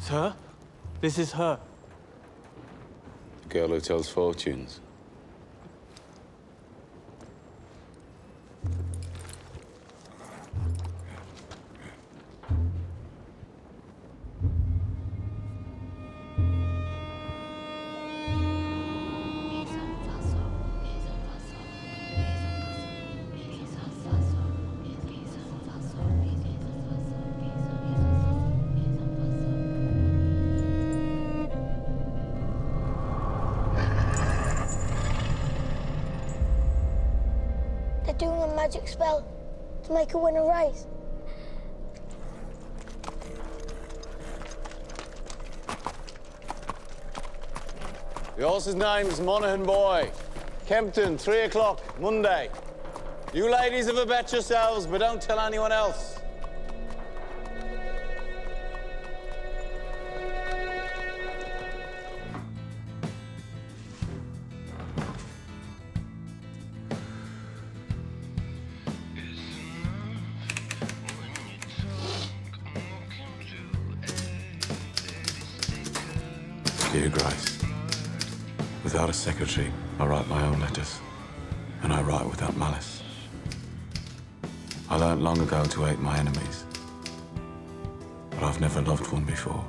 Sir, this is her. The girl who tells fortunes. They're doing a magic spell to make her win a race. The horse's name's Monaghan Boy. Kempton, 3 o'clock, Monday. You ladies have a bet yourselves, but don't tell anyone else. Dear Grace, without a secretary, I write my own letters, and I write without malice. I learnt long ago to hate my enemies, but I've never loved one before.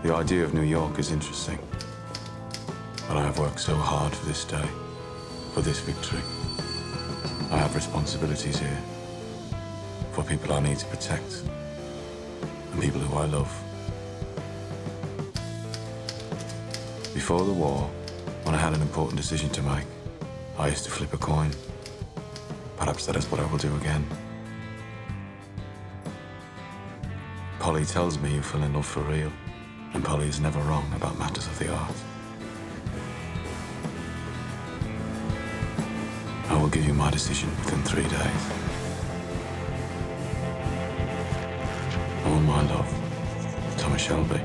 The idea of New York is interesting, but I have worked so hard for this day, for this victory. I have responsibilities here, for people I need to protect, and people who I love. Before the war, when I had an important decision to make, I used to flip a coin. Perhaps that is what I will do again. Polly tells me you fell in love for real, and Polly is never wrong about matters of the art. I will give you my decision within 3 days. All my love, Thomas Shelby.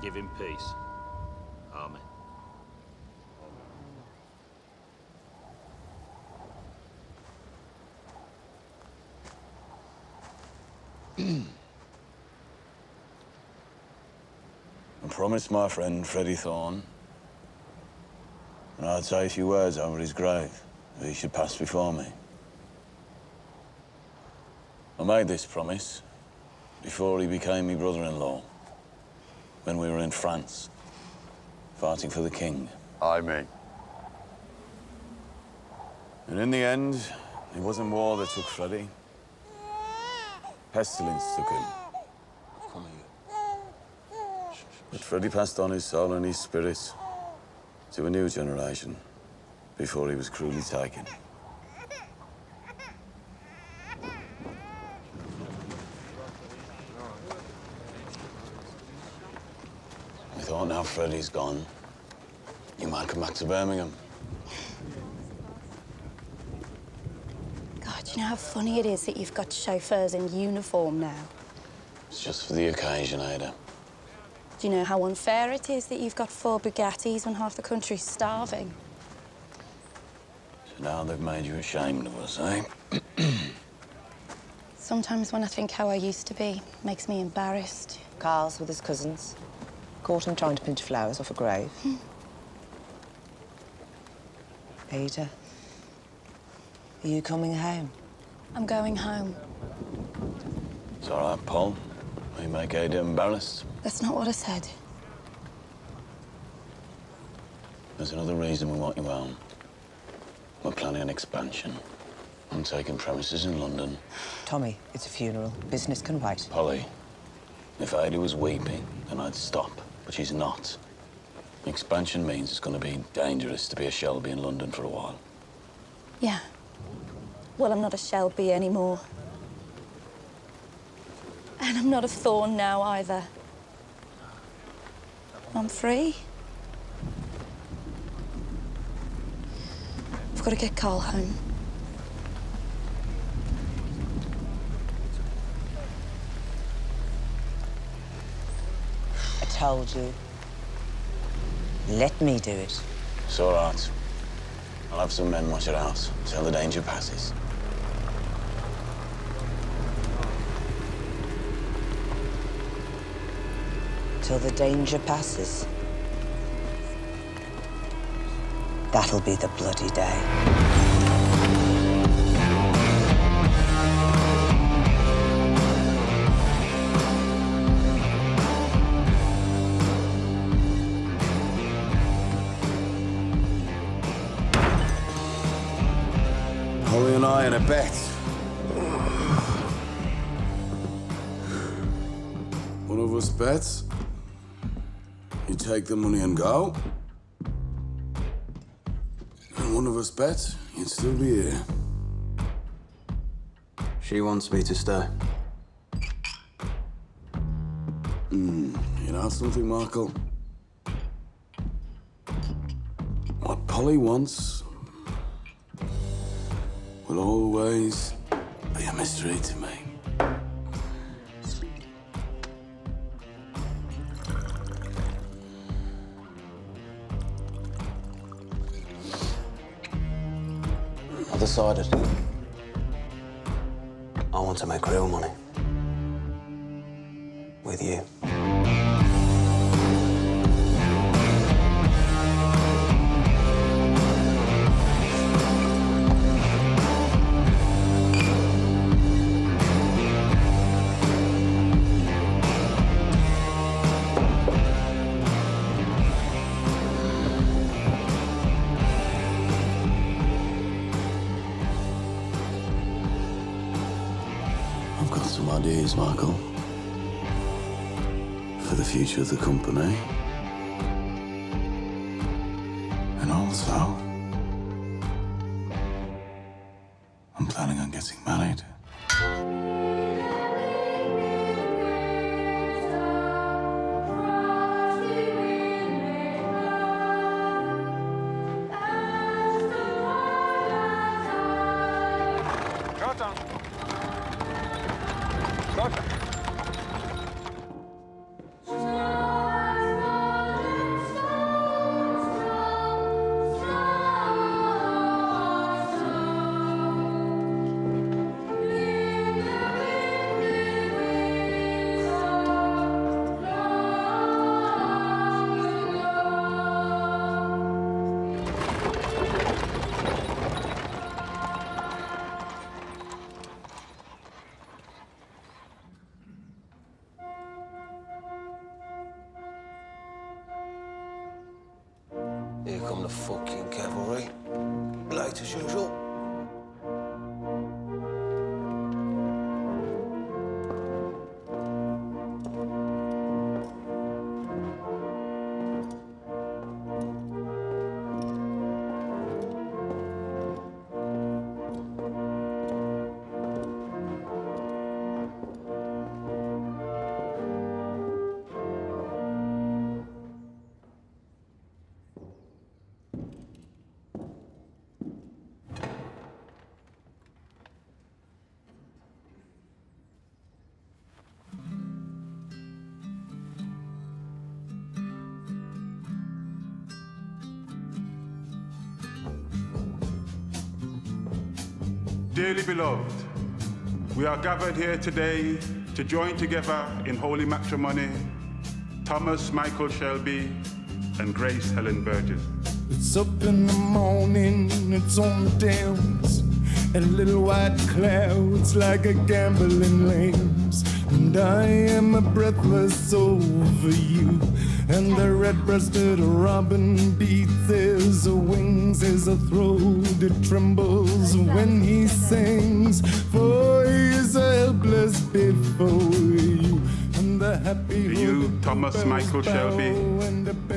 Give him peace. Amen. I promised my friend Freddie Thorne, and I'd say a few words over his grave if he should pass before me. I made this promise before he became my brother-in-law, when we were in France, fighting for the king. Aye, And in the end, it wasn't war that took Freddie. Pestilence took him. Come here. But Freddie passed on his soul and his spirit to a new generation before he was cruelly taken. I thought now Freddie's gone, You might come back to Birmingham. God, you know how funny it is that you've got chauffeurs in uniform now? It's just for the occasion, Ada. Do you know how unfair it is that you've got 4 Bugattis when half the country's starving? So now they've made you ashamed of us, eh? Sometimes when I think how I used to be, it makes me embarrassed. Carl's with his cousins. Caught him trying to pinch flowers off a grave. Ada, are you coming home? I'm going home. It's all right, Paul. We make Ada embarrassed. That's not what I said. There's another reason we want you home. We're planning an expansion. I'm taking premises in London. Tommy, it's a funeral. Business can wait. Polly, if Ada was weeping, then I'd stop. But she's not. Expansion means it's going to be dangerous to be a Shelby in London for a while. Yeah. Well, I'm not a Shelby anymore. And I'm not a Thorn now, either. I'm free. I've got to get Carl home. I told you. Let me do it. It's all right. I'll have some men watch your house till the danger passes. Till the danger passes. That'll be the bloody day. Holly and I in a bet. One of us bets. You take the money and go. And one of us bets you'd still be here. She wants me to stay. You know something, Michael? What Polly wants will always be a mystery to me. I decided I want to make real money. With you. I've got some ideas, Michael, for the future of the company. And also, I'm planning on getting married. Here come the fucking cavalry. Late as usual. Dearly beloved, we are gathered here today to join together in holy matrimony Thomas Michael Shelby and Grace Helen Burgess. It's up in the morning, it's on the downs, and little white clouds like a gambling lambs. And I am breathless over you, and the red-breasted robin beats his wings as a throat that trembles when he sings. For he is helpless before you. Do you, Thomas Michael Shelby,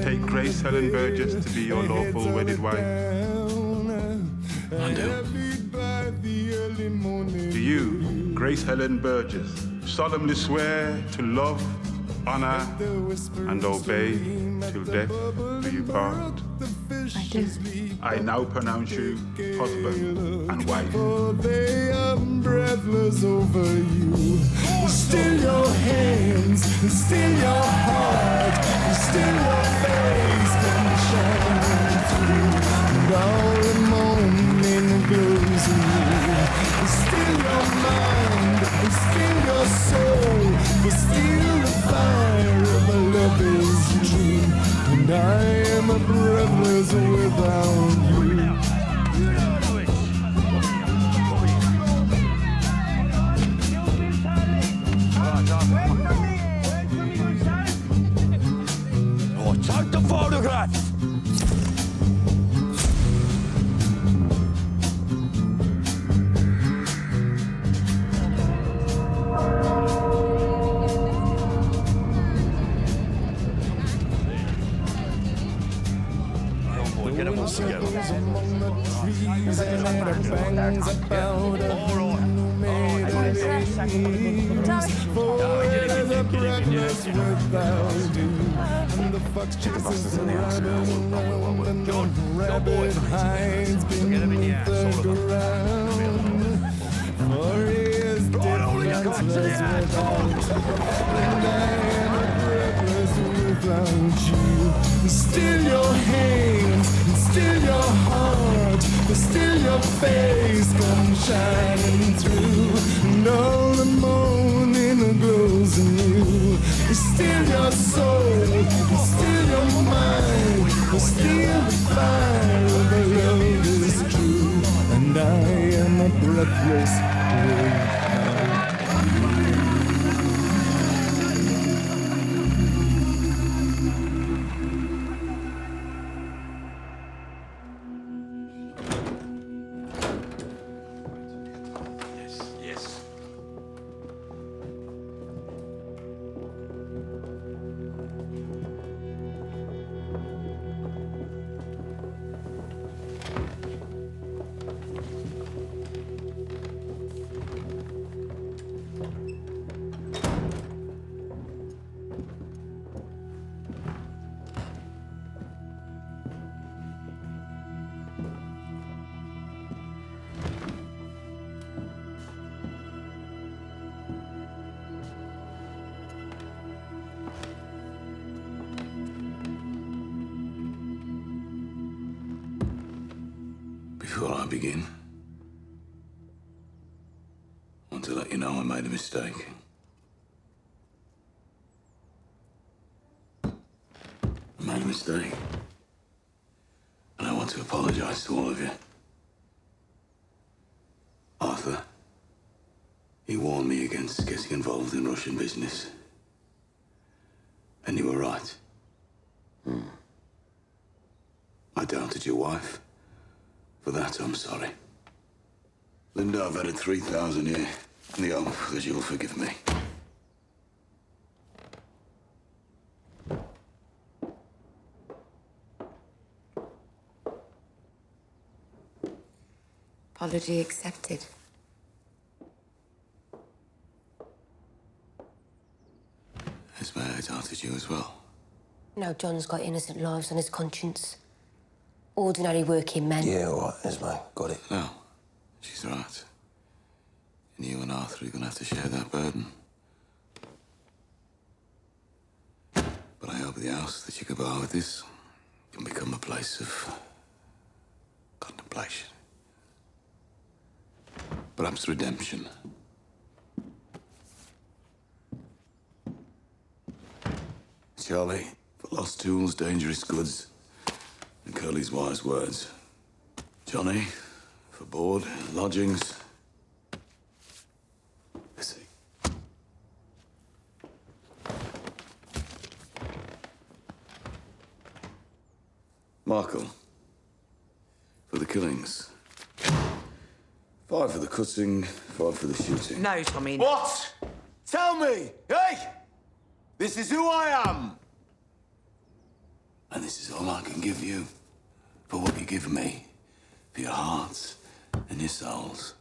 take Grace Helen Burgess to be your lawful wedded wife? I do. Do you, Grace Helen Burgess, solemnly swear to love, honor, and obey till death do you part? I do. I now pronounce you husband and wife. For they are breathless over you. Still your hands, still your heart, still your face can shine through. And all the morning glows in you. Still your mind, still your soul, but still the fire of a love is true. And I am a breathless without you. Oh, take the photograph! Get them all together. Among the trees and it bangs about for it is a breathless without you. And the fox chases the rabbit around, and the rabbit hides beneath the ground. For he is defenseless without you, and I am a breathless without you. Still your hands, still your heart, but still your face comes shining through. And all the morning glows in you. Still your soul, still your mind, but still the fire of the love is true. And I am a breathless without Before I begin, I want to let you know I made a mistake. I made a mistake. And I want to apologize to all of you. Arthur, he warned me against getting involved in Russian business. And you were right. I doubted your wife. For that, I'm sorry. Linda, I've added 3,000 here in the hope that you'll forgive me. Apology accepted. Has Mary doubted you as well? No, John's got innocent lives on his conscience. Ordinary working men. Yeah, all right, Esme, got it. No, she's right. And you and Arthur are going to have to share that burden. But I hope the house that you can buy with this can become a place of contemplation. Perhaps redemption. Charlie, for lost tools, dangerous goods, and Curly's wise words. Johnny, for board, lodgings. Lizzie. Markle, for the killings. 5 for the cutting, 5 for the shooting. No, Tommy. What? Tell me! Hey! This is who I am! And this is all I can give you for what you give me, for your hearts and your souls.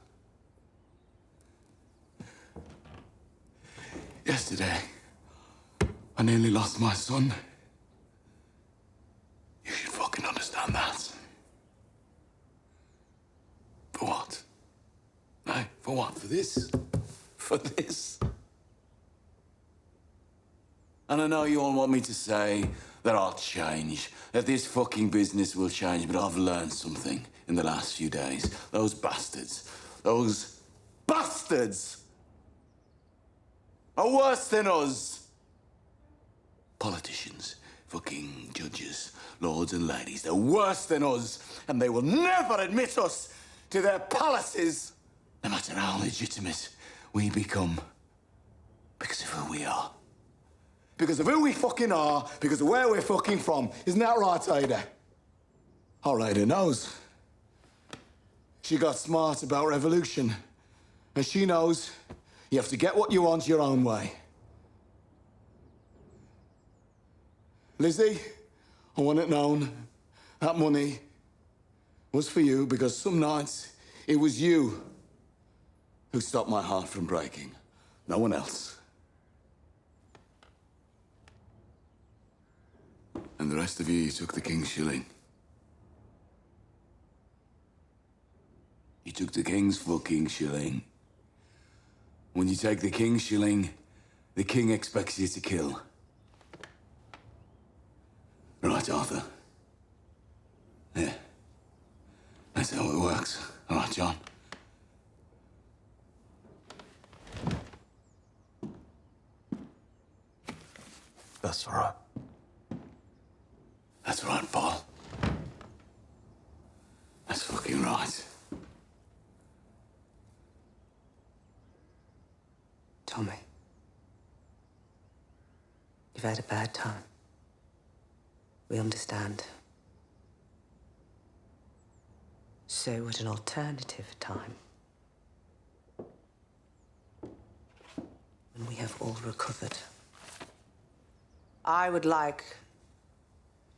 Yesterday, I nearly lost my son. You should fucking understand that. For what? No, for what? For this? For this? And I know you all want me to say that I'll change, that this fucking business will change, but I've learned something in the last few days. Those bastards are worse than us. Politicians, fucking judges, lords and ladies, they're worse than us, and they will never admit us to their palaces, no matter how legitimate we become, because of who we are. Because of who we fucking are, because of where we're fucking from. Isn't that right, Ada? Oh, Ada knows. She got smart about revolution. And she knows you have to get what you want your own way. Lizzie, I want it known that money was for you because some nights it was you who stopped my heart from breaking. No one else. And the rest of you took the king's shilling. You took the king's fucking shilling. When you take the king's shilling, the king expects you to kill. Right, Arthur? Yeah. That's how it works. All right, John? That's all right. That's right, Paul. That's fucking right. Tommy, you've had a bad time. We understand. So at an alternative time, when we have all recovered, I would like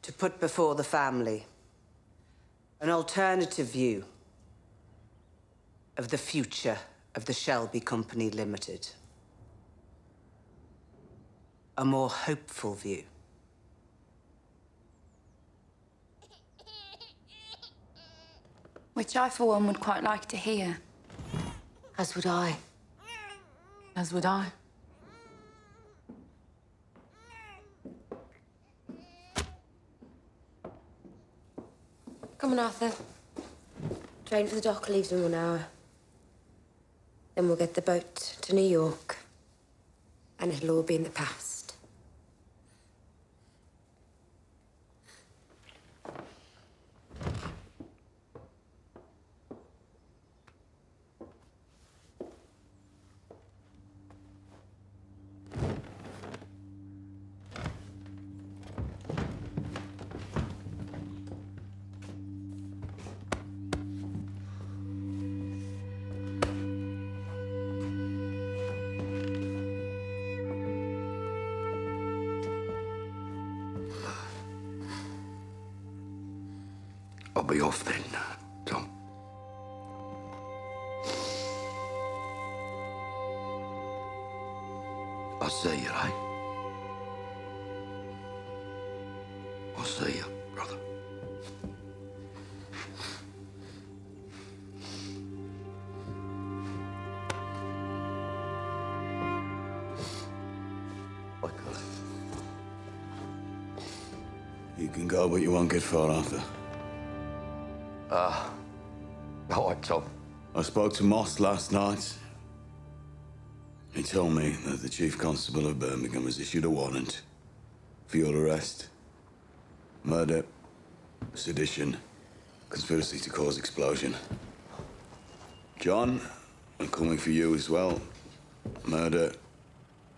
to put before the family an alternative view of the future of the Shelby Company Limited. A more hopeful view. Which I, for one, would quite like to hear. As would I. As would I. Come on, Arthur. Train to the dock leaves in 1 hour. Then we'll get the boat to New York. And it'll all be in the past. I'll be off then, Tom. I'll see you, eh? I'll see you, brother. Bye, Curly. You can go, but you won't get far, Arthur. All right, Tom. I spoke to Moss last night. He told me that the Chief Constable of Birmingham has issued a warrant for your arrest. Murder, sedition, conspiracy to cause explosion. John, I'm coming for you as well. Murder,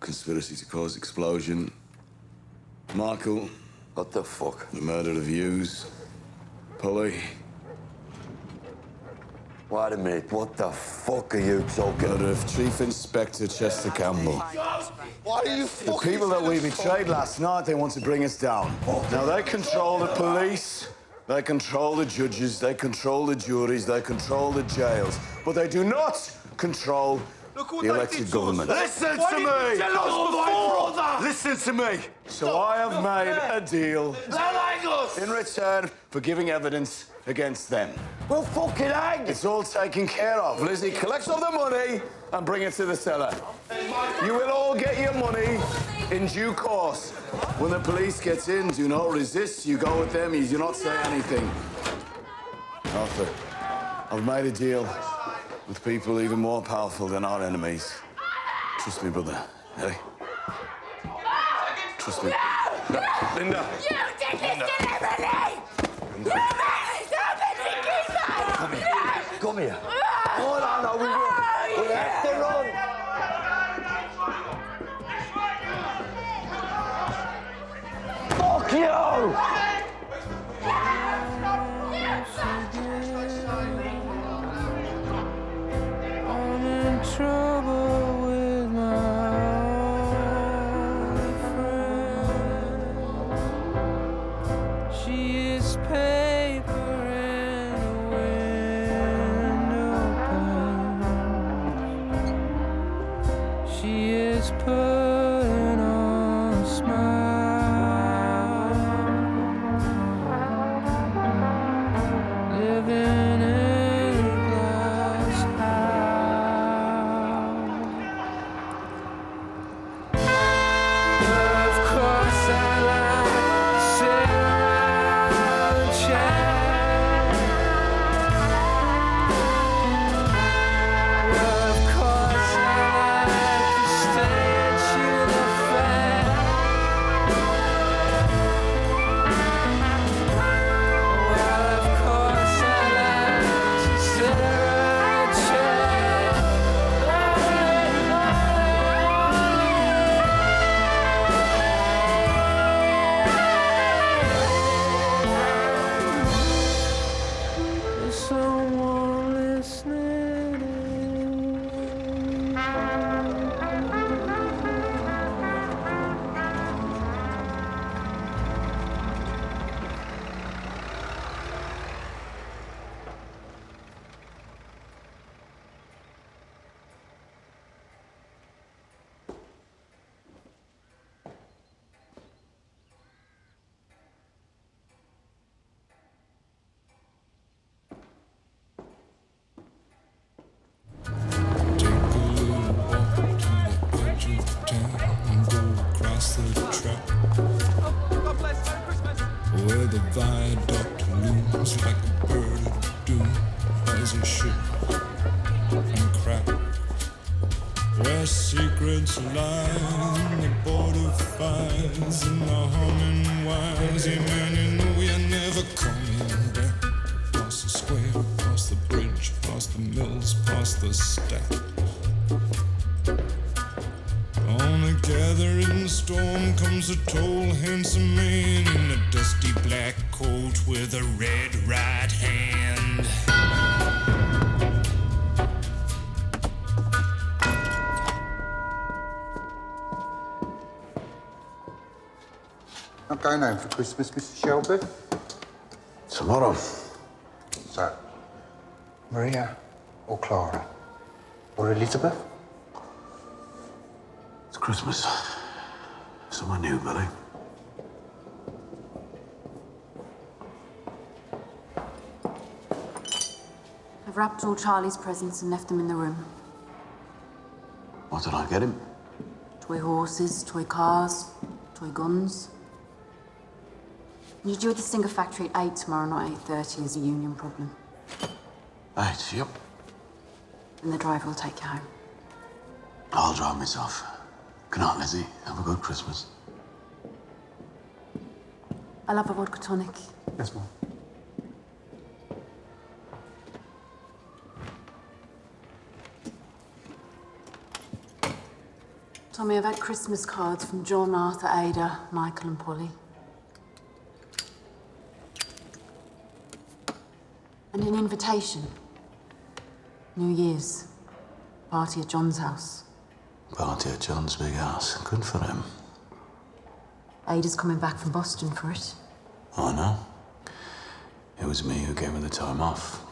conspiracy to cause explosion. Michael. What the fuck? The murder of Hughes. Polly. Wait a minute, what the fuck are you talking Murder of Chief Inspector Chester Campbell. Why are you The people that we betrayed last night, they want to bring us down. Now, they control the police, they control the judges, they control the juries, they control the jails, but they do not control the elected government. Listen to me! Listen to me! So I have made a deal in return for giving evidence against them. Well, fucking hang! It's all taken care of. Lizzie, collect all the money and bring it to the cellar. You will all get your money in due course. When the police gets in, do not resist. You go with them, you do not say anything. Arthur, I've made a deal with people even more powerful than our enemies. Trust me, brother. Hey? Trust me. No, Linda! You did this deliberately! You made this happen, Keeper! Come here. Come here. Oh, no, we will. We have to run. Fuck you! I'm in trouble with my friend. She is paper in a window pane. She is putting on a smile. Living in a glass house. Of course I like to sit around and chat. Of course I like to stay and chew the fat. Well, of course I like to sit around and chat. Is someone listening? Take a little walk to the edge of town and go across the track where the viaduct looms like a bird of doom as it should and crack. Where secrets lie in the border fires and the humming wires. Yeah, man, you know you're never coming back. Across the square, across the bridge, past the mills, past the stack. On a gathering storm comes a tall, handsome man in a dusty black coat with a red right hand. Not going home for Christmas, Mr. Shelby? Tomorrow. So, Maria or Clara? Or Elizabeth? It's Christmas. Someone new, Billy. I've wrapped all Charlie's presents and left them in the room. What did I get him? Toy horses, toy cars, toy guns. You're due at the Singer factory at 8 tomorrow, not 8:30, is a union problem. 8, yep. and the driver will take you home. I'll drive myself. Good night, Lizzie. Have a good Christmas. I'll have a vodka tonic. Yes, Mum. Tommy, I've had Christmas cards from John, Arthur, Ada, Michael and Polly. And an invitation. New Year's. Party at John's house. Party at John's big house. Good for him. Ada's coming back from Boston for it. I know. It was me who gave her the time off.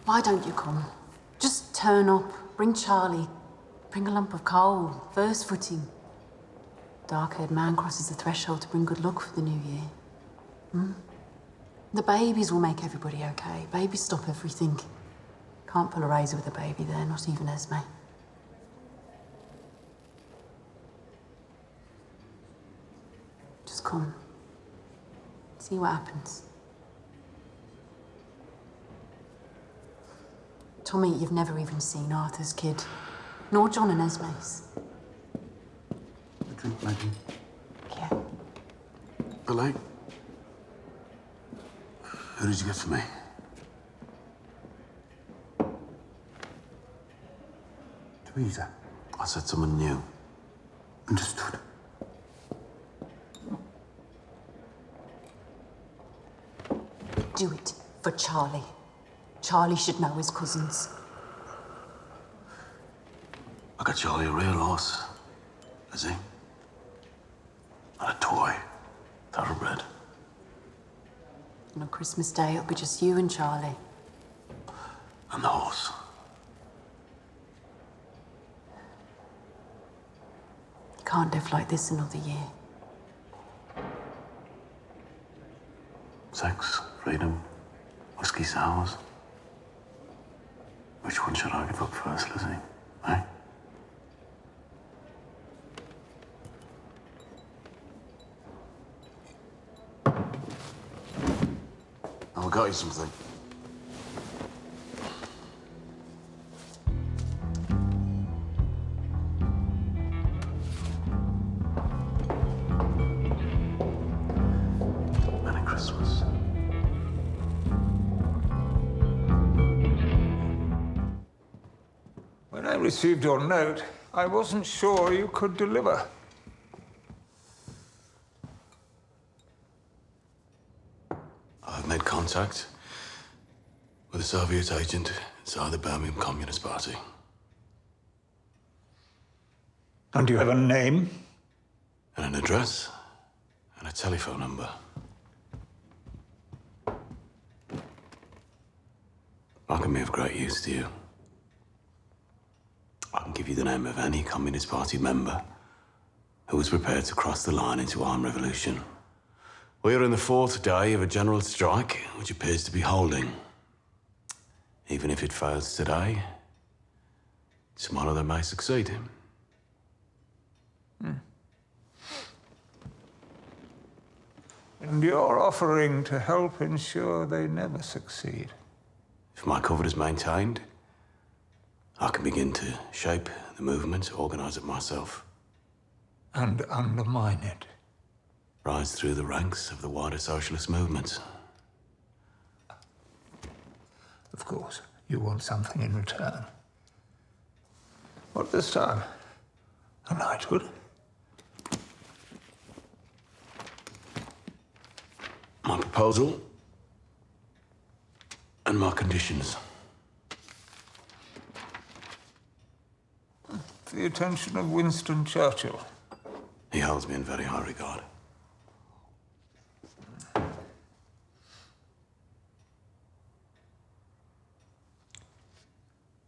Why don't you come? Just turn up, bring Charlie, bring a lump of coal, first footing. Dark-haired man crosses the threshold to bring good luck for the new year. Hmm? The babies will make everybody okay. Babies stop everything. Can't pull a razor with a baby there, not even Esme. Just come. See what happens. Tommy, you've never even seen Arthur's kid, nor John and Esme's. A drink, Maggie. Yeah. Billy? Who did you get for me? Teresa. I said someone new. Understood. Do it for Charlie. Charlie should know his cousins. I got Charlie a real horse. Is he? Not a toy. Thoroughbred. And on Christmas Day, it'll be just you and Charlie. And the horse. Can't live like this another year. Sex, freedom, whiskey sours. Which one should I give up first, Lizzie? Eh? I've got you something. Merry Christmas. When I received your note, I wasn't sure you could deliver. I've made contact with a Soviet agent inside the Birmingham Communist Party. And do you have a name? And an address and a telephone number. I can be of great use to you. I can give you the name of any Communist Party member who was prepared to cross the line into armed revolution. We are in the fourth day of a general strike, which appears to be holding. Even if it fails today, tomorrow they may succeed. And you're offering to help ensure they never succeed. If my cover is maintained, I can begin to shape the movement, organize it myself. And undermine it. Rise through the ranks of the wider socialist movement. Of course, you want something in return. What this time? A knighthood? My proposal and my conditions. The attention of Winston Churchill. He holds me in very high regard.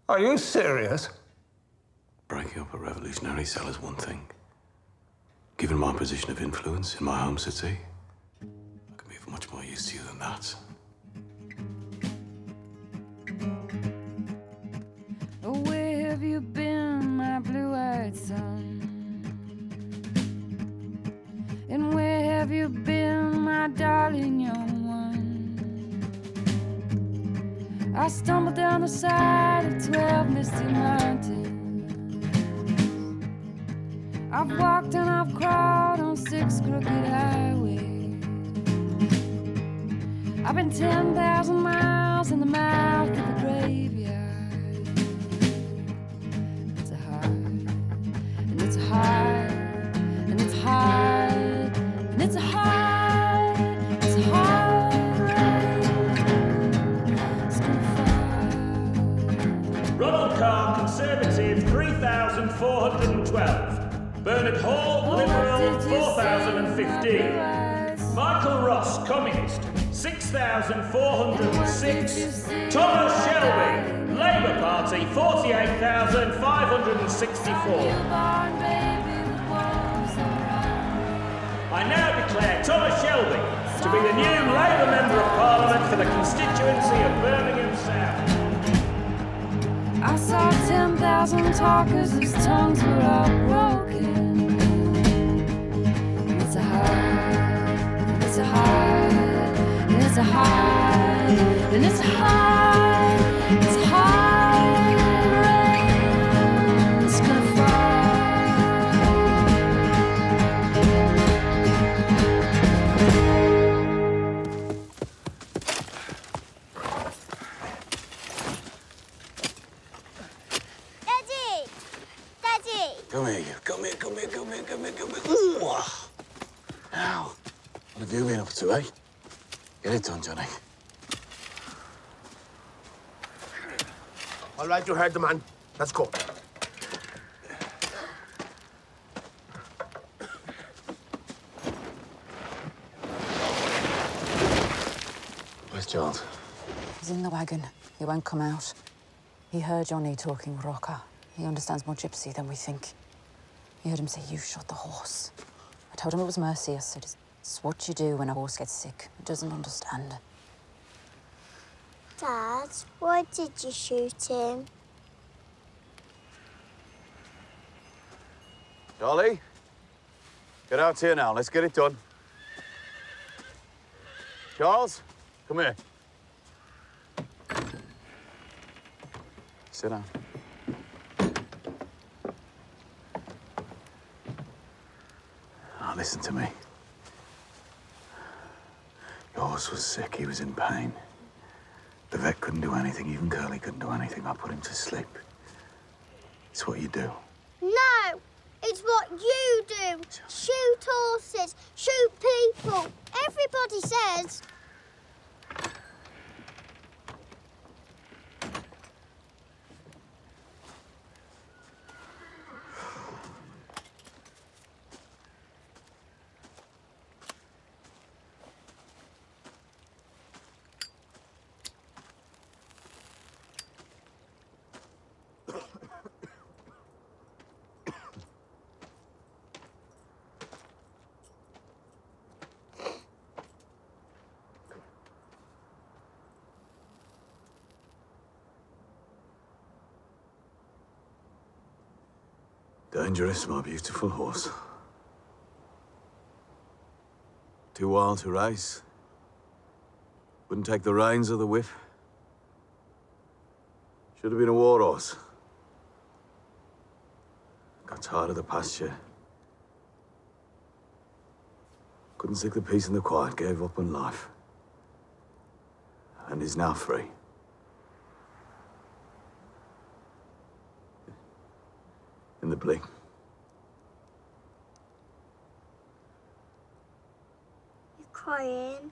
Are you serious? Breaking up a revolutionary cell is one thing. Given my position of influence in my home city, I can be of much more use to you than that. Where have you been, my blue-eyed son? And where have you been, my darling young one? I stumbled down the side of 12 misty mountains. I've walked and I've crawled on 6 crooked highways. I've been 10,000 miles in the mouth of a graveyard. It's a hard, and it's hard, and it's hard, and it's hard, it's hard rain. It's gonna fall. Ronald Carr, Conservative, 3,412. Bernard Hall, Liberal, 4,015. Michael Ross, Communist, 6,406. Thomas Shelby, Labour Party, 48,564. I now declare Thomas Shelby to be the new Labour Member of Parliament for the constituency of Birmingham South. I saw 10,000 talkers whose tongues were all broken. It's a hard, it's a hard, and it's a hard, and it's a hard, it's a hard rain. It's gonna Come here, you. Come here, come here, come here, come here, come here. Ooh. Now, what have you been up to, eh? Get it done, Johnny. All right, you heard the man. Let's go. Where's Charles? He's in the wagon. He won't come out. He heard Johnny talking Rocker. He understands more gypsy than we think. He heard him say, "You shot the horse." I told him it was mercy. I said, "It's what you do when a horse gets sick." He doesn't understand. Dad, why did you shoot him? Charlie, get out here now. Let's get it done. Charles, come here. Sit down. Now, listen to me. Your horse was sick. He was in pain. The vet couldn't do anything. Even Curly couldn't do anything. I put him to sleep. It's what you do. No, it's what you do. Shoot horses, shoot people. Everybody says. Dangerous, my beautiful horse. Too wild to race. Wouldn't take the reins of the whip. Should have been a war horse. Got tired of the pasture. Couldn't stick the peace and the quiet, gave up on life. And is now free. In the blink. You're crying.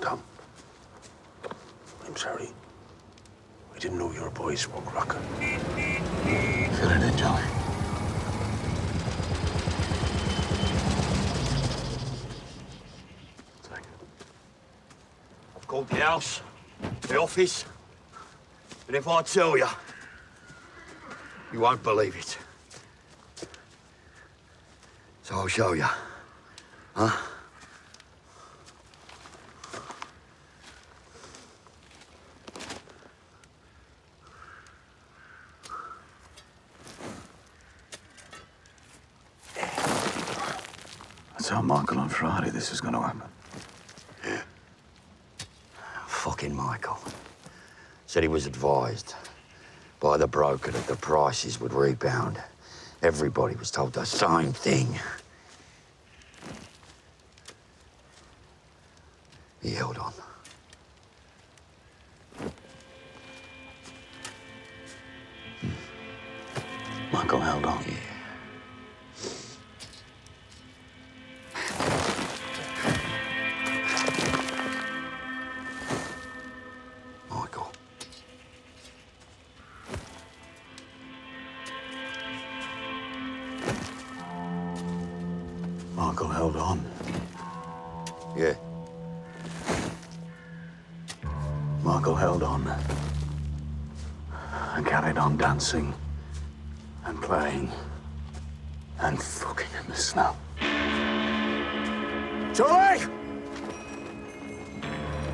Tom, I'm sorry. We didn't know your boys were rocking. Fill it in, Johnny. house, the office. And if I tell you, you won't believe it. So I'll show you. Huh? I told Michael on Friday this was going to happen. Yeah. Fucking Michael. Said he was advised by the broker that the prices would rebound. Everybody was told the same thing. He held on. Michael held on. Yeah. Michael. Michael held on. Yeah. Michael held on. And carried on dancing. And playing. And fucking in the snow. Charlie!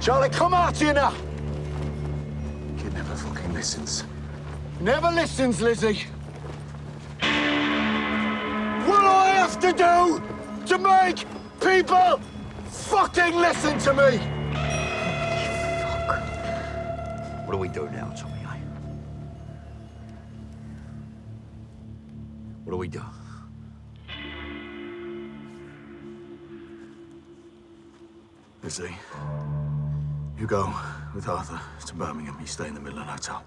Charlie, come out here now! Kid never fucking listens. Never listens, Lizzie. What do I have to do to make people fucking listen to me? Fuck. What do we do now, Tommy, eh? What do we do? Lizzie, you go with Arthur to Birmingham. You stay in the Midland Hotel.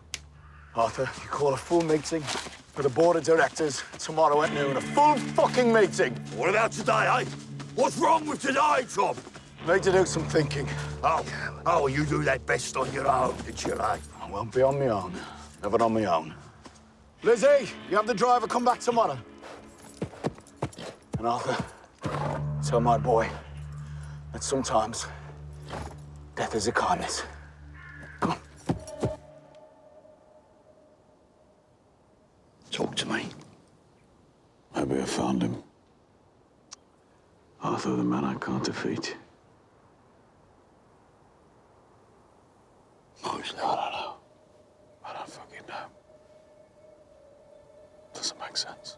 Arthur, you call a full meeting for the board of directors tomorrow at noon. A full fucking meeting. What about today, eh? What's wrong with today, Tom? Need to do some thinking. Oh, you do that best on your own, did you, eh? I won't be on my own. Never on my own. Lizzie, you have the driver come back tomorrow. And Arthur, tell my boy that sometimes death is a kindness. Come on. Talk to me. Maybe I found him. Arthur, the man I can't defeat. Mostly. I don't know. I don't fucking know. Doesn't make sense.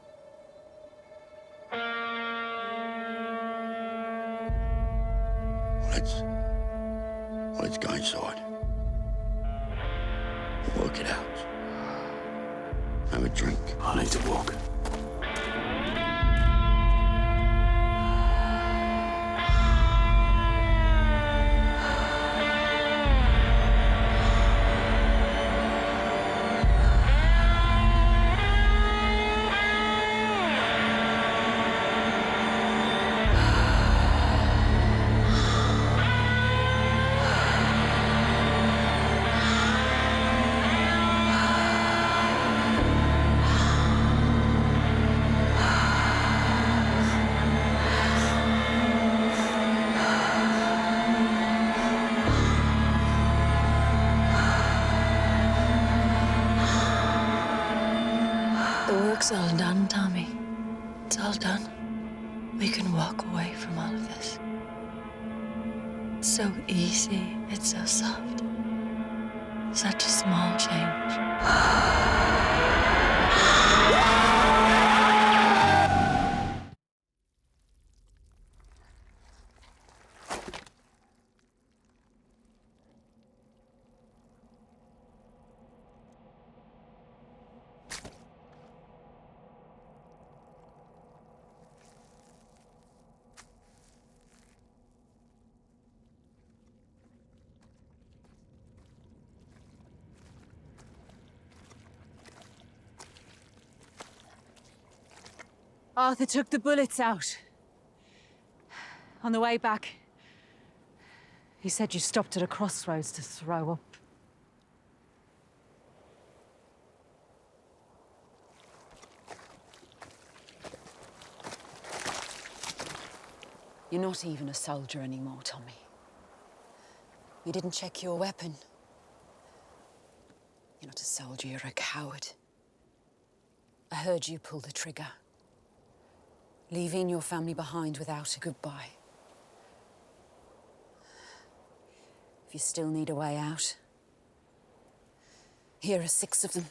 Let's go inside. Work it out. Have a drink. I need to walk. It's all done, Tommy. It's all done. We can walk away from all of this. It's so easy. It's so soft. Such a small change. Arthur took the bullets out. On the way back, he said you stopped at a crossroads to throw up. You're not even a soldier anymore, Tommy. You didn't check your weapon. You're not a soldier, you're a coward. I heard you pull the trigger, leaving your family behind without a goodbye. If you still need a way out, here are 6 of them.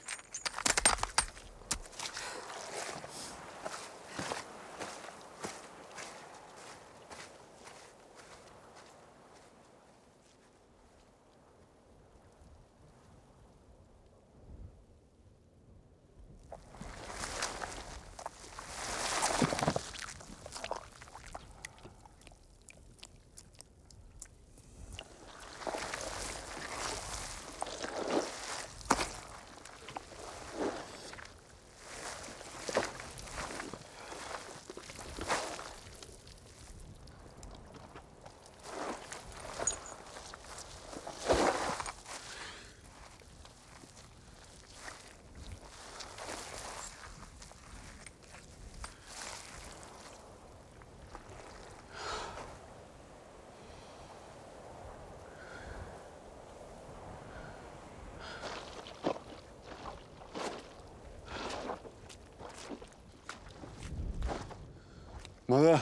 Mother,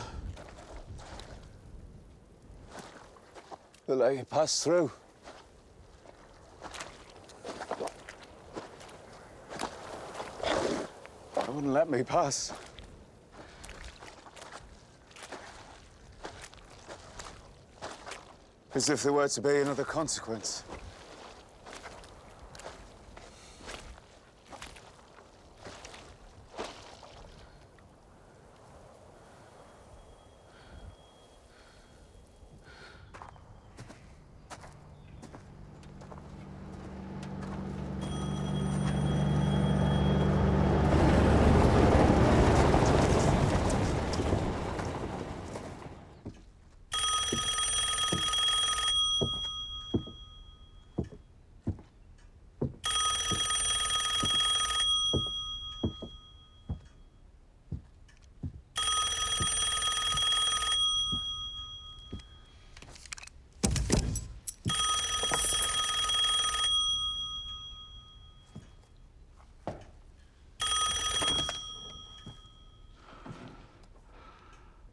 the lady passed through. They wouldn't let me pass. As if there were to be another consequence.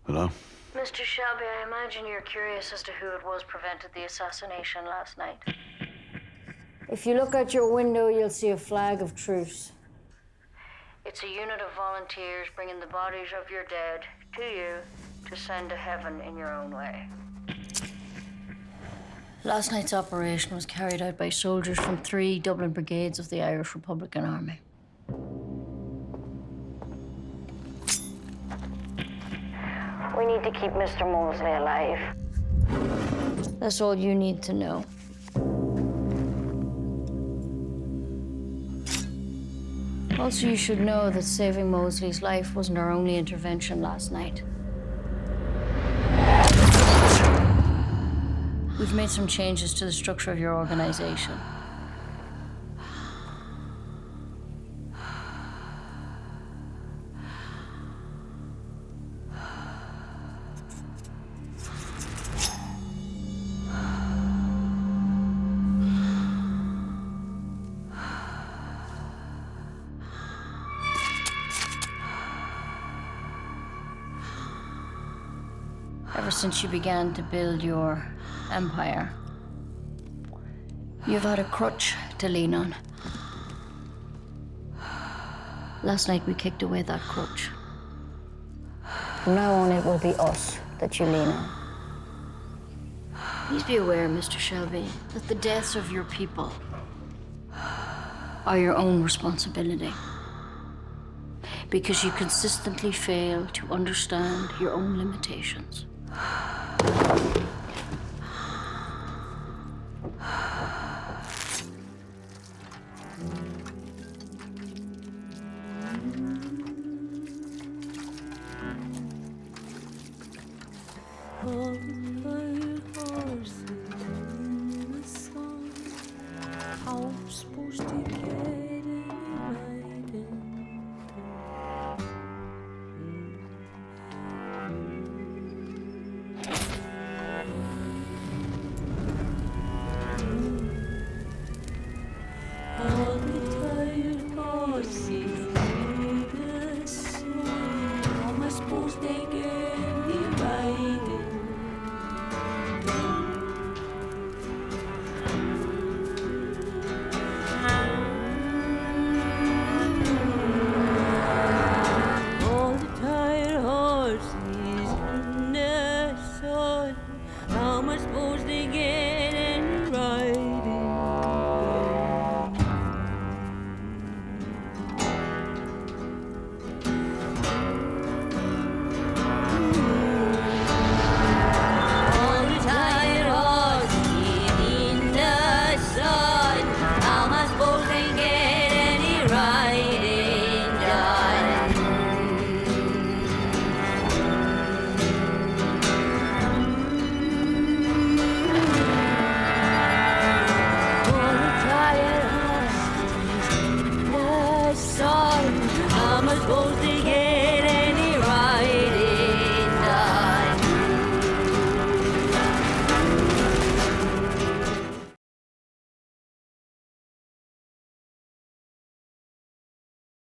Hello? Mr. Shelby, I imagine you're curious as to who it was prevented the assassination last night. If you look out your window, you'll see a flag of truce. It's a unit of volunteers bringing the bodies of your dead to you to send to heaven in your own way. Last night's operation was carried out by soldiers from 3 Dublin brigades of the Irish Republican Army. We need to keep Mr. Mosley alive. That's all you need to know. Also, you should know that saving Mosley's life wasn't our only intervention last night. We've made some changes to the structure of your organization. Ever since you began to build your empire, you've had a crutch to lean on. Last night we kicked away that crutch. From now on, it will be us that you lean on. Please be aware, Mr. Shelby, that the deaths of your people are your own responsibility. Because you consistently fail to understand your own limitations. take it